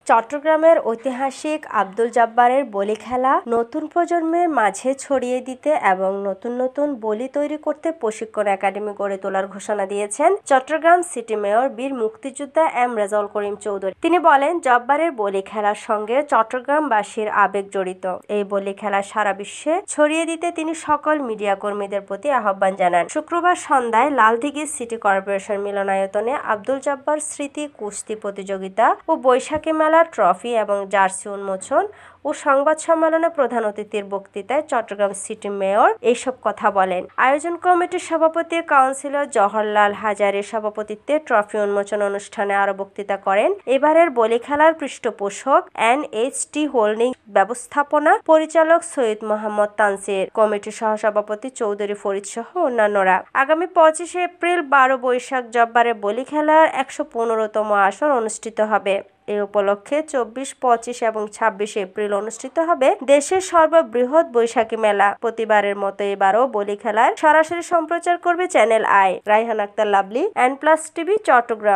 চট্টগ্রামের ঐতিহাসিক আব্দুল জাব্বারের বলি খেলা নতুন প্রজন্মের মাঝে ছড়িয়ে দিতে এবং নতুন নতুন বলি তৈরি করতে প্রশিক্ষণ একাডেমি গড়ে তোলার ঘোষণা দিয়েছেন চট্টগ্রাম সিটি মেয়র বীর মুক্তিযোদ্ধা এম রেজাউল করিম চৌধুরী। তিনি বলেন, জব্বারের বলি খেলার সঙ্গে চট্টগ্রামবাসীর আবেগ জড়িত। এই বলি খেলা সারা বিশ্বে ছড়িয়ে দিতে তিনি সকল মিডিয়া কর্মীদের প্রতি আহ্বান জানান। শুক্রবার সন্ধ্যায় লালদীঘি সিটি কর্পোরেশন মিলনায়তনে আব্দুল জাব্বার স্মৃতি কুস্তি প্রতিযোগিতা ও বৈশাখী মেলা ট্রফি এবং জার্সি উন্মোচন ও সংবাদ সম্মেলনে প্রধান অতিথির বক্তৃতায় চট্টগ্রাম সিটি মেয়র এইসব কথা বলেন। আয়োজন কমিটির সভাপতি কাউন্সিলর জওহরলাল হাজারীর সভাপতিত্বে ট্রফি উন্মোচন অনুষ্ঠানে আরো বক্তৃতা করেন এবারের বলি খেলার পৃষ্ঠপোষক NHT হোল্ডিং ব্যবস্থাপনা পরিচালক সৈয়দ মোহাম্মদ তানসির, কমিটির সহসভাপতি চৌধুরী ফরিদ সহ অন্যান্যরা। আগামী 25 এপ্রিল 12 বৈশাখ জব্বারের বলি খেলার 115তম আসর অনুষ্ঠিত হবে। এই উপলক্ষে 24, 25 এবং 26 এপ্রিল অনুষ্ঠিত হবে দেশের সর্ববৃহৎ বৈশাখী মেলা। প্রতিবারের মতো এবারও বলি খেলার সরাসরি সম্প্রচার করবে চ্যানেল আই। Raihan Akter, Lovely, N+ TV, Chittagong.